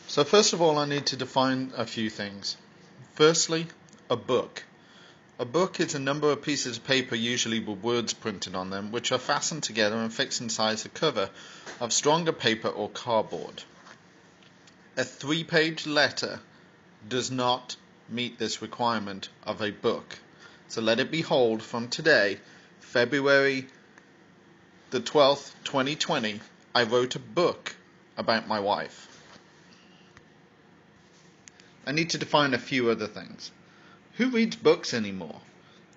So first of all, I need to define a few things. Firstly, a book. A book is a number of pieces of paper, usually with words printed on them, which are fastened together and fixed inside the cover of stronger paper or cardboard. A 3-page letter does not meet this requirement of a book. So let it be hold from today, February the 12th, 2020, I wrote a book about my wife. I need to define a few other things. Who reads books anymore?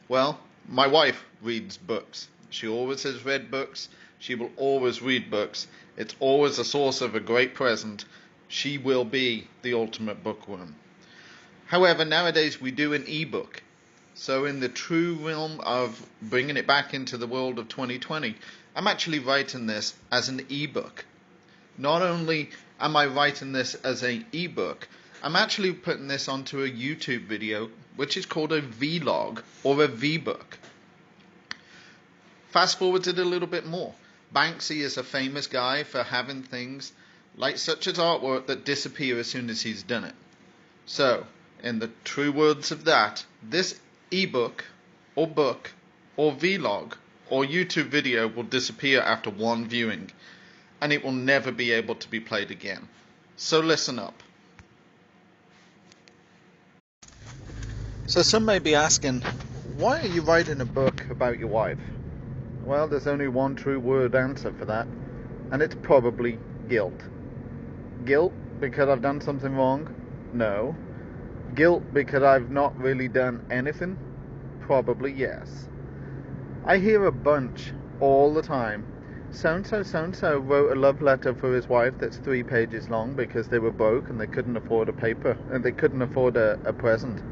Well, my wife reads books. She always has read books. She will always read books. It's always a source of a great present. She will be the ultimate bookworm. However, nowadays we do an e-book. So in the true realm of bringing it back into the world of 2020, I'm actually writing this as an e-book. Not only am I writing this as an e-book, I'm actually putting this onto a YouTube video, which is called a vlog or a v-book. Fast forward it a little bit more. Banksy is a famous guy for having things like such as artwork that disappear as soon as he's done it. So, in the true words of that, this ebook or book or vlog or YouTube video will disappear after one viewing, and it will never be able to be played again. So listen up. So some may be asking, why are you writing a book about your wife? Well, there's only one true word answer for that, and it's probably guilt. Guilt because I've done something wrong? No. Guilt because I've not really done anything? Probably yes. I hear a bunch all the time. So-and-so wrote a love letter for his wife that's 3 pages long because they were broke and they couldn't afford a paper, and they couldn't afford a present.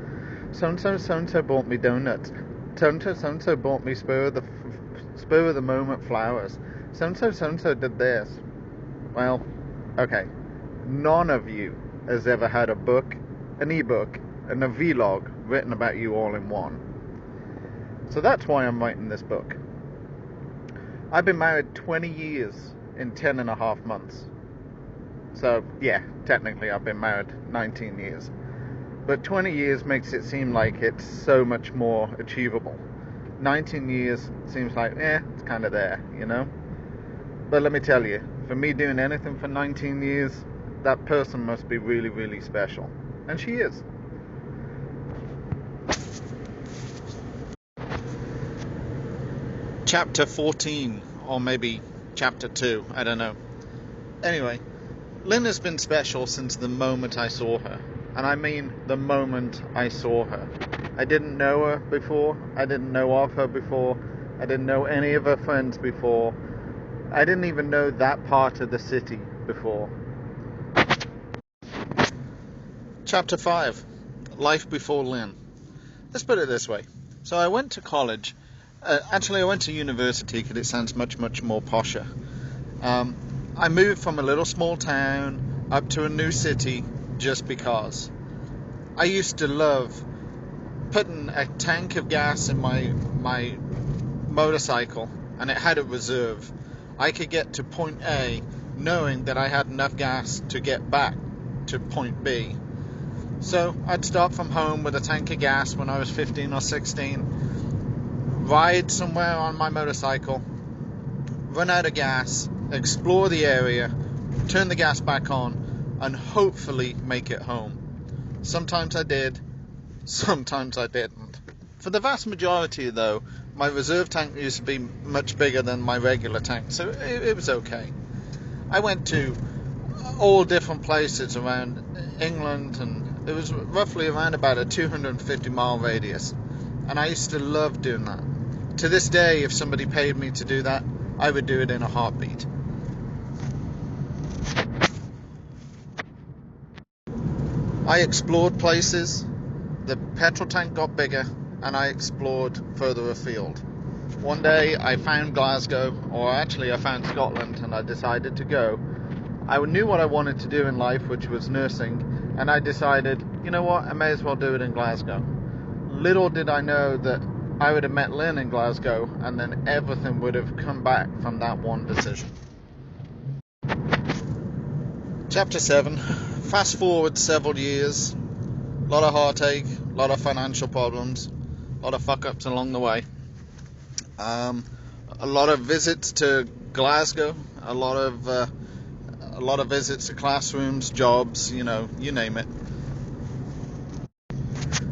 So-and-so bought me donuts. So-and-so bought me spur of the moment flowers. So-and-so did this. Well, okay. None of you has ever had a book, an e-book, and a vlog written about you all in one. So that's why I'm writing this book. I've been married 20 years in 10 and a half months. So, yeah, technically I've been married 19 years. But 20 years makes it seem like it's so much more achievable. 19 years seems like, it's kind of there, you know? But let me tell you, for me doing anything for 19 years, that person must be really, really special. And she is. Chapter 14, or maybe Chapter 2, I don't know. Anyway, Lynn has been special since the moment I saw her. And I mean the moment I saw her. I didn't know her before. I didn't know of her before. I didn't know any of her friends before. I didn't even know that part of the city before. Chapter 5. Life before Lynn. Let's put it this way. So I went to college. I went to university because it sounds much, much more posher. I moved from a little small town up to a new city just because. I used to love putting a tank of gas in my motorcycle, and it had a reserve. I could get to point A knowing that I had enough gas to get back to point B. So I'd start from home with a tank of gas when I was 15 or 16, ride somewhere on my motorcycle, run out of gas, explore the area, turn the gas back on, and hopefully make it home. Sometimes I did, sometimes I didn't. For the vast majority, though, my reserve tank used to be much bigger than my regular tank, so it was okay. I went to all different places around England, and it was roughly around about a 250-mile radius, and I used to love doing that. To this day, if somebody paid me to do that, I would do it in a heartbeat. I explored places, the petrol tank got bigger, and I explored further afield. One day I found Glasgow, or actually I found Scotland, and I decided to go. I knew what I wanted to do in life, which was nursing, and I decided, you know what, I may as well do it in Glasgow. Little did I know that I would have met Lynn in Glasgow, and then everything would have come back from that one decision. Chapter 7. Fast forward several years. A lot of heartache, a lot of financial problems, a lot of fuck-ups along the way. A lot of visits to Glasgow, a lot of visits to classrooms, jobs, you name it.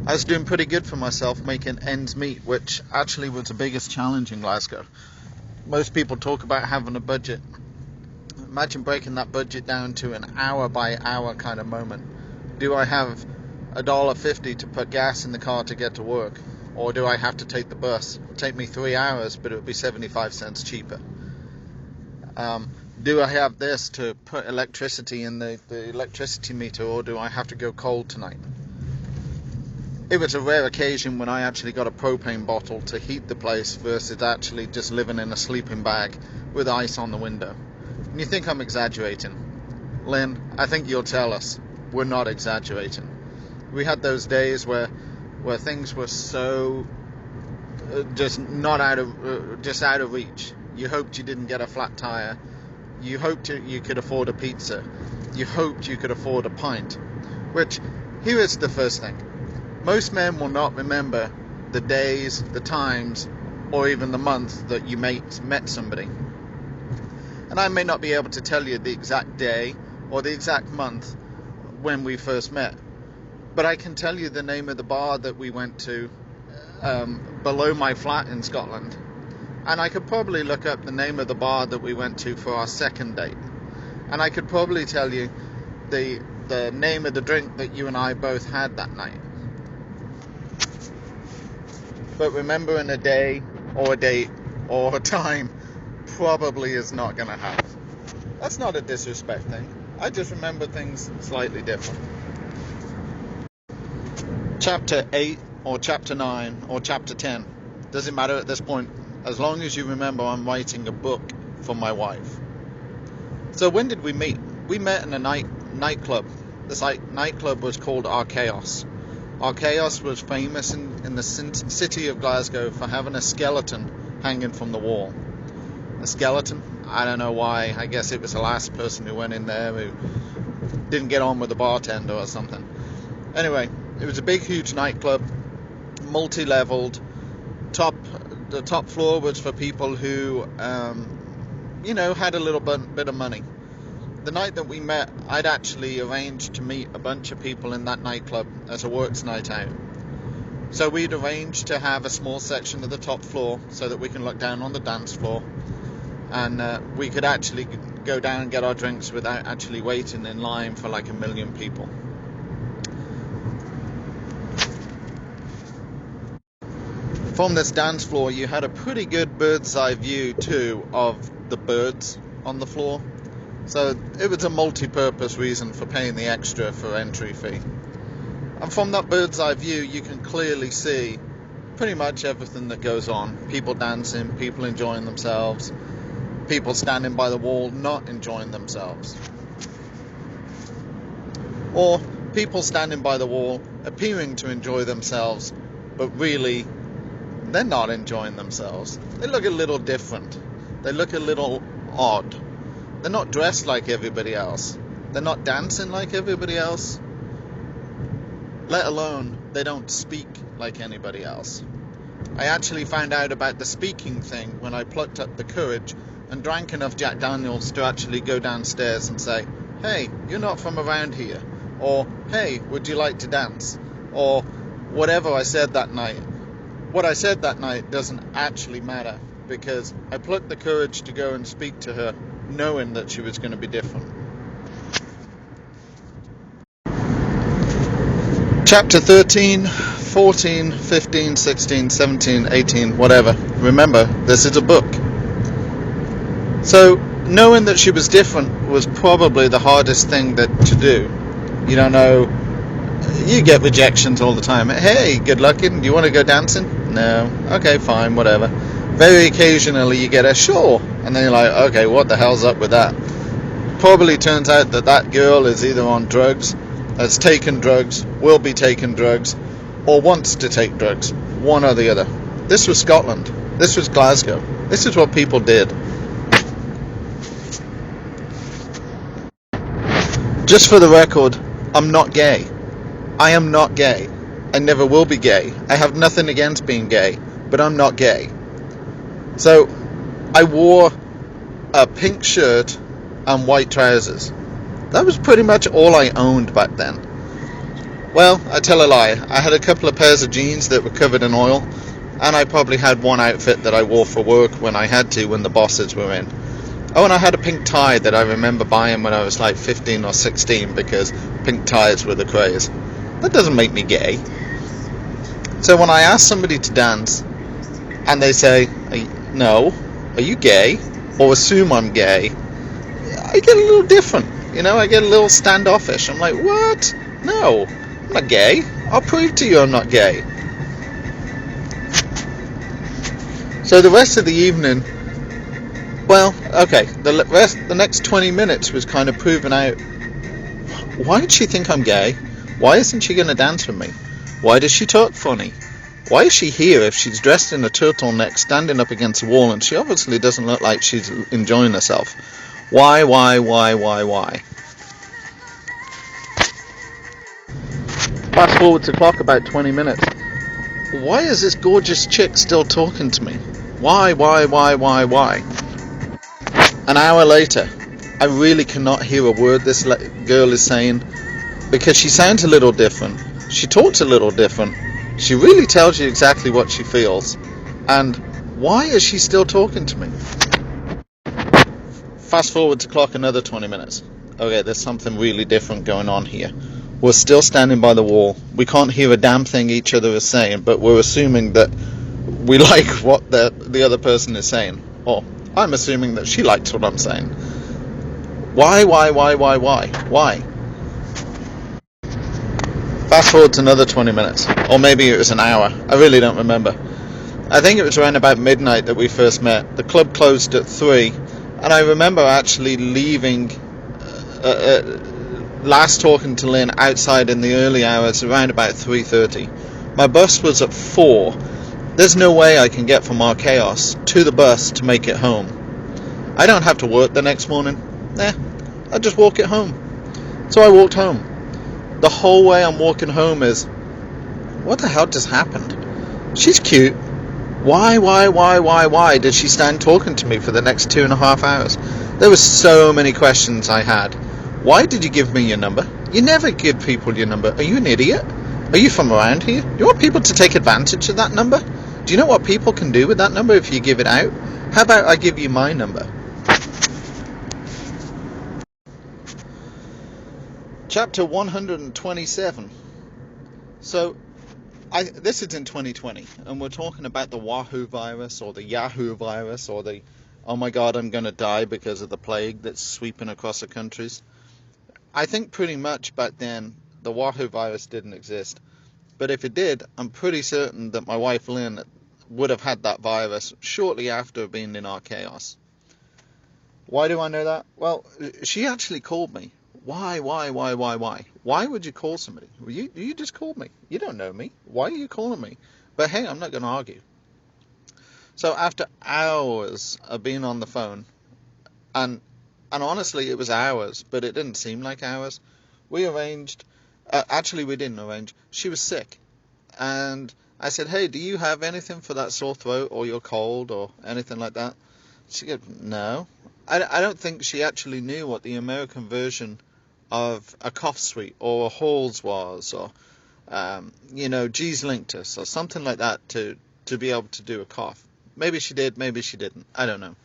I was doing pretty good for myself, making ends meet, which actually was the biggest challenge in Glasgow. Most people talk about having a budget. Imagine breaking that budget down to an hour by hour kind of moment. Do I have $1.50 to put gas in the car to get to work? Or do I have to take the bus? It'll take me 3 hours, but it would be 75 cents cheaper. Do I have this to put electricity in the electricity meter, or do I have to go cold tonight? It was a rare occasion when I actually got a propane bottle to heat the place versus actually just living in a sleeping bag with ice on the window. And you think I'm exaggerating. Lynn, I think you'll tell us we're not exaggerating. We had those days where things were so just out of reach. You hoped you didn't get a flat tire. You hoped you could afford a pizza. You hoped you could afford a pint. Which, here is the first thing. Most men will not remember the days, the times, or even the month that you met somebody. And I may not be able to tell you the exact day or the exact month when we first met. But I can tell you the name of the bar that we went to below my flat in Scotland. And I could probably look up the name of the bar that we went to for our second date. And I could probably tell you the name of the drink that you and I both had that night. But remembering a day or a date or a time probably is not going to happen. That's not a disrespect thing. I just remember things slightly different. Chapter 8 or Chapter 9 or Chapter 10. Doesn't matter at this point, as long as you remember I'm writing a book for my wife. So when did we meet? We met in a nightclub. This nightclub was called Our Chaos. Our Chaos was famous in the city of Glasgow for having a skeleton hanging from the wall. A skeleton? I don't know why. I guess it was the last person who went in there who didn't get on with the bartender or something. Anyway, it was a big, huge nightclub, multi-leveled. The top floor was for people who, had a little bit of money. The night that we met, I'd actually arranged to meet a bunch of people in that nightclub as a works night out. So we'd arranged to have a small section of the top floor so that we can look down on the dance floor. And we could actually go down and get our drinks without actually waiting in line for like 1 million people. From this dance floor, you had a pretty good bird's eye view too of the birds on the floor. So it was a multi-purpose reason for paying the extra for entry fee. And from that bird's eye view, you can clearly see pretty much everything that goes on. People dancing, people enjoying themselves, people standing by the wall not enjoying themselves. Or people standing by the wall appearing to enjoy themselves, but really they're not enjoying themselves. They look a little different. They look a little odd. They're not dressed like everybody else. They're not dancing like everybody else. Let alone, they don't speak like anybody else. I actually found out about the speaking thing when I plucked up the courage and drank enough Jack Daniels to actually go downstairs and say, "Hey, you're not from around here." Or, "Hey, would you like to dance?" Or whatever I said that night. What I said that night doesn't actually matter, because I plucked the courage to go and speak to her knowing that she was going to be different. Chapter 13, 14, 15, 16, 17, 18, whatever. Remember, this is a book. So, knowing that she was different was probably the hardest thing to do. You don't know, you get rejections all the time. "Hey, good looking, do you want to go dancing?" "No." "Okay, fine, whatever." Very occasionally you get a "sure," and then you're like, okay, what the hell's up with that? Probably turns out that girl is either on drugs, has taken drugs, will be taking drugs, or wants to take drugs. One or the other. This was Scotland. This was Glasgow. This is what people did. Just for the record, I'm not gay. I am not gay. I never will be gay. I have nothing against being gay, but I'm not gay. So, I wore a pink shirt and white trousers. That was pretty much all I owned back then. Well, I tell a lie. I had a couple of pairs of jeans that were covered in oil, and I probably had one outfit that I wore for work when I had to, when the bosses were in. Oh, and I had a pink tie that I remember buying when I was like 15 or 16 because pink ties were the craze. That doesn't make me gay. So when I ask somebody to dance and they say, no, are you gay? Or assume I'm gay, I get a little different. I get a little standoffish. I'm like, what? No, I'm not gay. I'll prove to you I'm not gay. So the rest of the evening, well, okay, the next 20 minutes was kind of proving out, why did she think I'm gay? Why isn't she going to dance with me? Why does she talk funny? Why is she here if she's dressed in a turtleneck standing up against the wall and she obviously doesn't look like she's enjoying herself? Why? Fast forward the clock about 20 minutes. Why is this gorgeous chick still talking to me? Why? An hour later, I really cannot hear a word this girl is saying because she sounds a little different. She talks a little different. She really tells you exactly what she feels. And why is she still talking to me? Fast forward the clock another 20 minutes. Okay, there's something really different going on here. We're still standing by the wall. We can't hear a damn thing each other is saying, but we're assuming that we like what the other person is saying. Or I'm assuming that she likes what I'm saying. Why? Fast forward to another 20 minutes. Or maybe it was an hour. I really don't remember. I think it was around about midnight that we first met. The club closed at 3, and I remember actually leaving, last talking to Lynn outside in the early hours around about 3:30. My bus was at 4. There's no way I can get from our chaos to the bus to make it home. I don't have to work the next morning. I'll just walk it home. So I walked home. The whole way I'm walking home is, what the hell just happened? She's cute. Why did she stand talking to me for the next 2.5 hours? There were so many questions I had. Why did you give me your number? You never give people your number. Are you an idiot? Are you from around here? You want people to take advantage of that number? Do you know what people can do with that number if you give it out? How about I give you my number? Chapter 127. So, this is in 2020, and we're talking about the Wahoo virus, or the Yahoo virus, or the, oh my god, I'm going to die because of the plague that's sweeping across the countries. I think pretty much back then, the Wahoo virus didn't exist. But if it did, I'm pretty certain that my wife Lynn would have had that virus shortly after being in our chaos. Why do I know that? Well, she actually called me. Why? Why would you call somebody? You just called me. You don't know me. Why are you calling me? But hey, I'm not going to argue. So after hours of being on the phone, and honestly it was hours, but it didn't seem like hours, we arranged, actually we didn't arrange, she was sick. And I said, hey, do you have anything for that sore throat or your cold or anything like that? She goes, no. I don't think she actually knew what the American version of a cough suite or a Halls was, or G's Linctus or something like that to be able to do a cough. Maybe she did, maybe she didn't. I don't know.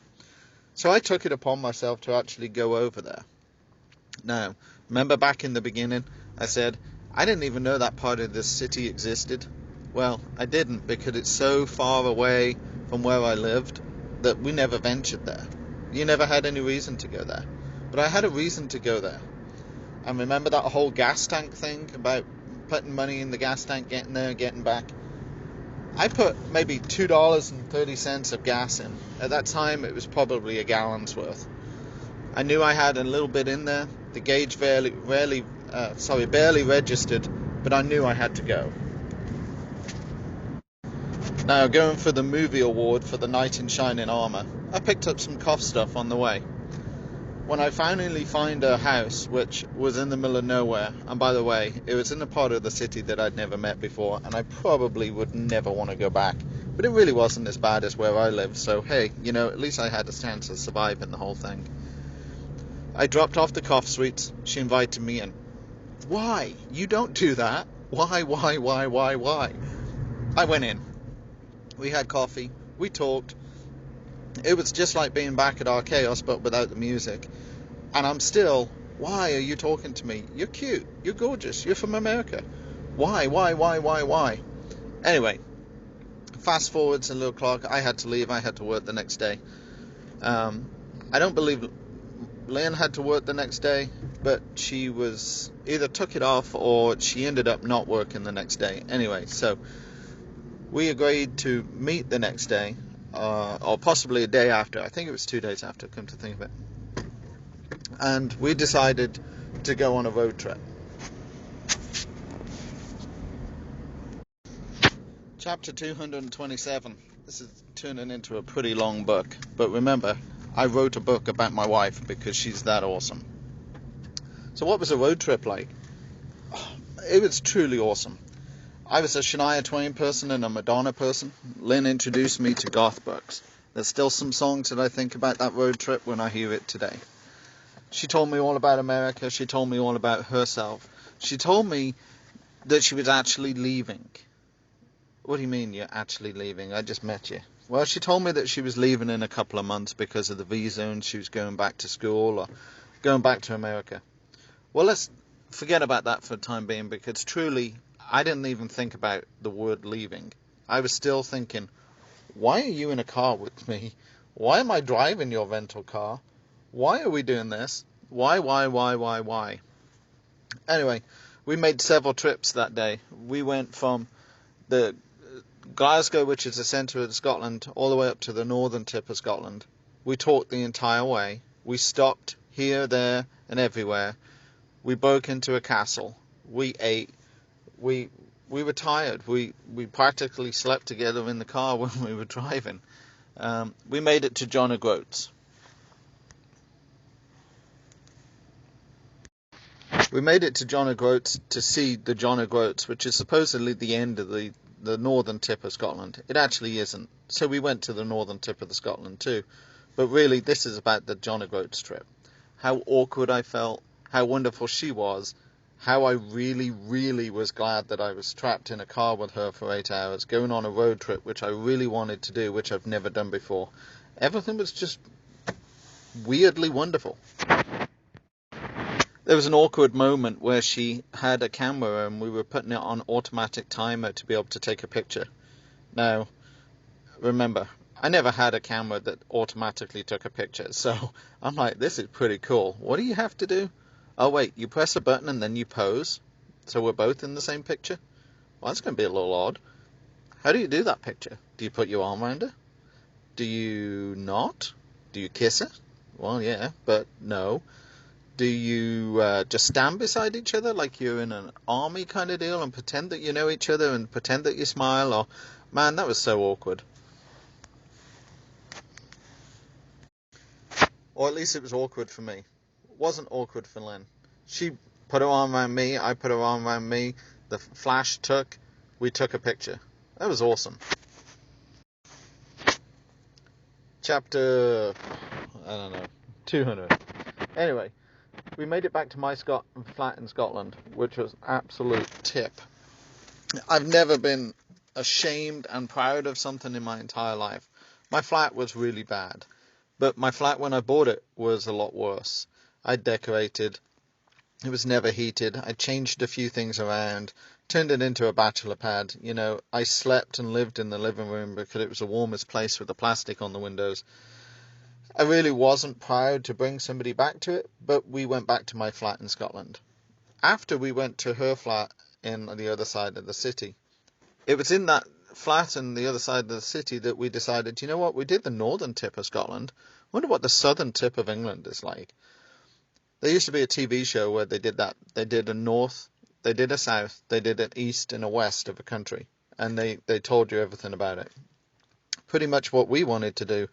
So I took it upon myself to actually go over there. Now, remember back in the beginning, I said I didn't even know that part of the city existed. Well, I didn't, because it's so far away from where I lived that we never ventured there. You never had any reason to go there. But I had a reason to go there. And remember that whole gas tank thing about putting money in the gas tank, getting there, getting back? I put maybe $2.30 of gas in. At that time, it was probably a gallon's worth. I knew I had a little bit in there. The gauge barely registered, but I knew I had to go. Now, going for the movie award for The Knight in Shining Armour, I picked up some cough stuff on the way. when I finally find a house which was in the middle of nowhere, and by the way, it was in a part of the city that I'd never met before, and I probably would never want to go back, but it really wasn't as bad as where I live, so hey, at least I had a chance of surviving the whole thing. I dropped off the cough sweets. She invited me in. Why? You don't do that. Why? I went in. We had coffee. We talked. It was just like being back at our chaos, but without the music. And I'm still, why are you talking to me? You're cute. You're gorgeous. You're from America. Why? Anyway, fast forwards a little clock. I had to leave. I had to work the next day. I don't believe Lynn had to work the next day, but she was either took it off or she ended up not working the next day. Anyway, so we agreed to meet the next day, or possibly a day after. I think it was 2 days after, come to think of it. And we decided to go on a road trip. Chapter 227. This is turning into a pretty long book, but remember, I wrote a book about my wife because she's that awesome. So what was a road trip like? It was truly awesome. I was a Shania Twain person and a Madonna person. Lynn introduced me to goth books. There's still some songs that I think about that road trip when I hear it today. She told me all about America. She told me all about herself. She told me that she was actually leaving. What do you mean you're actually leaving? I just met you. Well, she told me that she was leaving in a couple of months because of the visa and she was going back to school or going back to America. Well, let's forget about that for the time being because truly, I didn't even think about the word leaving. I was still thinking, why are you in a car with me? Why am I driving your rental car? Why are we doing this? Why? Anyway, we made several trips that day. We went from the Glasgow, which is the centre of Scotland, all the way up to the northern tip of Scotland. We talked the entire way. We stopped here, there, and everywhere. We broke into a castle. We ate. We were tired. We practically slept together in the car when we were driving. We made it to John O'Groats. We made it to John O'Groats to see the John O'Groats, which is supposedly the end of the northern tip of Scotland. It actually isn't. So we went to the northern tip of the Scotland too. But really, this is about the John O'Groats trip. How awkward I felt, how wonderful she was, how I really was glad that I was trapped in a car with her for 8 hours, going on a road trip, which I really wanted to do, which I've never done before. Everything was just weirdly wonderful. There was an awkward moment where she had a camera and we were putting it on automatic timer to be able to take a picture. Now, remember, I never had a camera that automatically took a picture, so I'm like, this is pretty cool. What do you have to do? Oh wait, you press a button and then you pose, so we're both in the same picture? Well, that's going to be a little odd. How do you do that picture? Do you put your arm around her? Do you not? Do you kiss her? Well, yeah, but no. Do you just stand beside each other like you're in an army kind of deal and pretend that you know each other and pretend that you smile? Or, man, that was so awkward. Or at least it was awkward for me. It wasn't awkward for Lynn. She put her arm around me, I put her arm around me, the flash took, we took a picture. That was awesome. Chapter, 200. Anyway, we made it back to my flat in Scotland, which was absolute tip. I've never been ashamed and proud of something in my entire life. My flat was really bad, but my flat when I bought it was a lot worse. I decorated. It was never heated. I changed a few things around, turned it into a bachelor pad. I slept and lived in the living room because it was the warmest place with the plastic on the windows. I really wasn't proud to bring somebody back to it, but we went back to my flat in Scotland. After we went to her flat in the other side of the city, it was in that flat in the other side of the city that we decided, you know what, we did the northern tip of Scotland. I wonder what the southern tip of England is like. There used to be a TV show where they did that. They did a north, they did a south, they did an east and a west of a country, and they told you everything about it. Pretty much what we wanted to do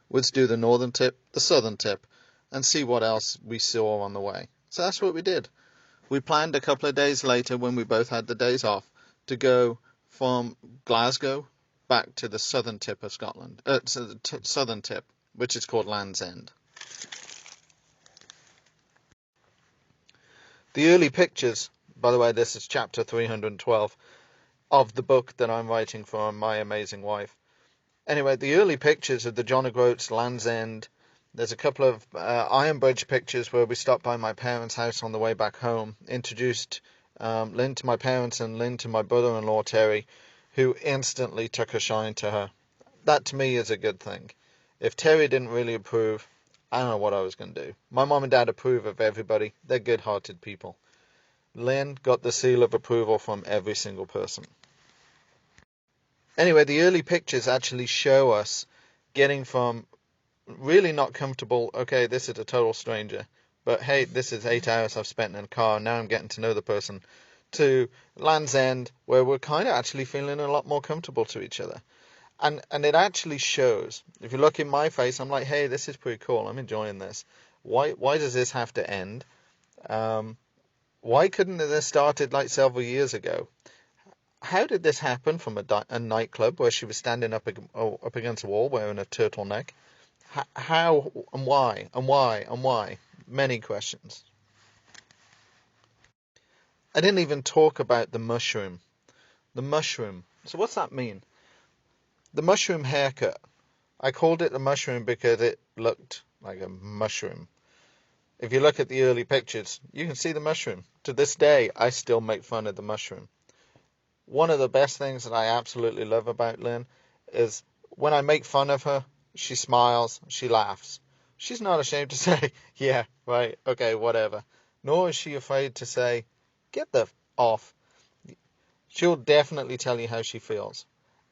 was do the northern tip, the southern tip, and see what else we saw on the way. So that's what we did. We planned a couple of days later, when we both had the days off, to go from Glasgow back to the southern tip of Scotland, to the southern tip, which is called Land's End. The early pictures, by the way, this is chapter 312 of the book that I'm writing for My Amazing Wife. Anyway, the early pictures of the John O'Groats, Land's End. There's a couple of Iron Bridge pictures where we stopped by my parents' house on the way back home, introduced Lynn to my parents and Lynn to my brother-in-law, Terry, who instantly took a shine to her. That, to me, is a good thing. If Terry didn't really approve, I don't know what I was going to do. My mom and dad approve of everybody. They're good-hearted people. Lynn got the seal of approval from every single person. Anyway, the early pictures actually show us getting from really not comfortable, okay, this is a total stranger, but hey, this is 8 hours I've spent in a car, now I'm getting to know the person, to Land's End, where we're kind of actually feeling a lot more comfortable to each other. And it actually shows. If you look in my face, I'm like, hey, this is pretty cool, I'm enjoying this. Why does this have to end? Why couldn't it have started like several years ago? How did this happen from a nightclub where she was standing up against a wall wearing a turtleneck? How and why and why and why? Many questions. I didn't even talk about the mushroom. The mushroom. So what's that mean? The mushroom haircut. I called it the mushroom because it looked like a mushroom. If you look at the early pictures, you can see the mushroom. To this day, I still make fun of the mushroom. One of the best things that I absolutely love about Lynn is when I make fun of her, she smiles, she laughs. She's not ashamed to say, yeah, right, okay, whatever. Nor is she afraid to say, get the off. She'll definitely tell you how she feels.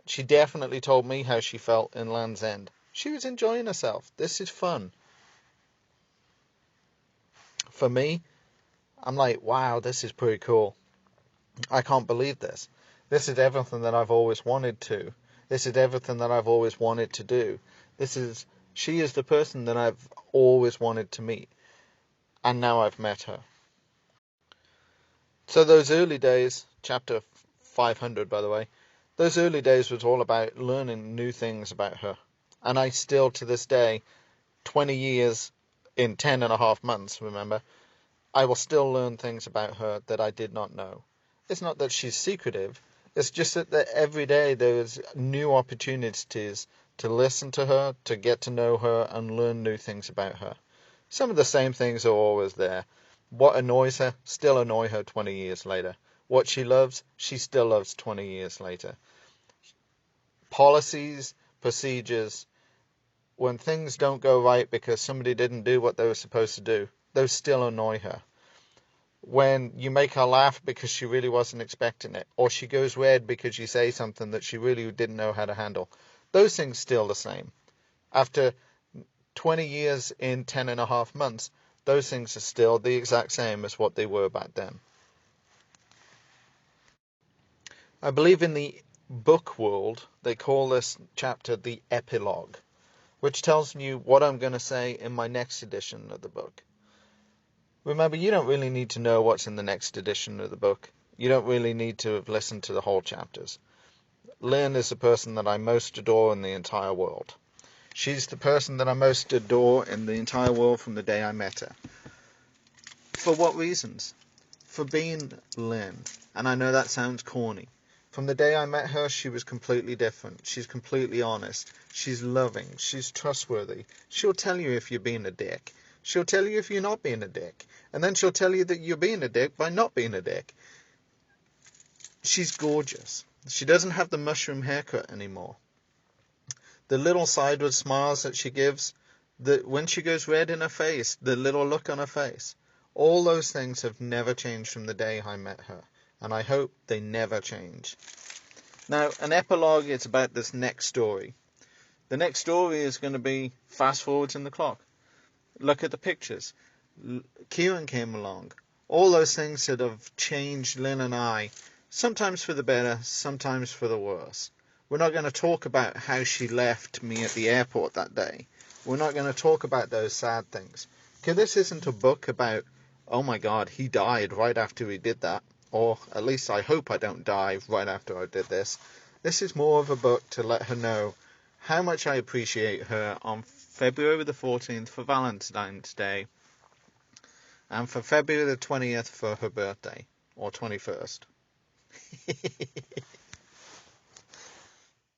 She definitely told me how she felt in Land's End. She was enjoying herself. This is fun. For me, I'm like, wow, this is pretty cool. I can't believe this. This is everything that I've always wanted to. This is everything that I've always wanted to do. She is the person that I've always wanted to meet. And now I've met her. So those early days, chapter 500 by the way, those early days was all about learning new things about her. And I still, to this day, 20 years in 10 and a half months, remember, I will still learn things about her that I did not know. It's not that she's secretive. It's just that every day there's new opportunities to listen to her, to get to know her, and learn new things about her. Some of the same things are always there. What annoys her, still annoy her 20 years later. What she loves, she still loves 20 years later. Policies, procedures, when things don't go right because somebody didn't do what they were supposed to do, those still annoy her. When you make her laugh because she really wasn't expecting it, or she goes red because you say something that she really didn't know how to handle, those things still the same. After 20 years in 10 and a half months, those things are still the exact same as what they were back then. I believe in the book world, they call this chapter the epilogue, which tells you what I'm going to say in my next edition of the book. Remember, you don't really need to know what's in the next edition of the book. You don't really need to have listened to the whole chapters. Lynn is the person that I most adore in the entire world. She's the person that I most adore in the entire world from the day I met her. For what reasons? For being Lynn. And I know that sounds corny. From the day I met her, she was completely different. She's completely honest. She's loving. She's trustworthy. She'll tell you if you're being a dick. She'll tell you if you're not being a dick. And then she'll tell you that you're being a dick by not being a dick. She's gorgeous. She doesn't have the mushroom haircut anymore. The little sideward smiles that she gives, when she goes red in her face, the little look on her face, all those things have never changed from the day I met her. And I hope they never change. Now, an epilogue is about this next story. The next story is going to be fast forwards in the clock. Look at the pictures. Kieran came along. All those things that have changed Lynn and I, sometimes for the better, sometimes for the worse. We're not going to talk about how she left me at the airport that day. We're not going to talk about those sad things. Okay, this isn't a book about, oh my God, he died right after he did that. Or at least I hope I don't die right after I did this. This is more of a book to let her know how much I appreciate her on February the 14th for Valentine's Day. And for February the 20th for her birthday. Or 21st.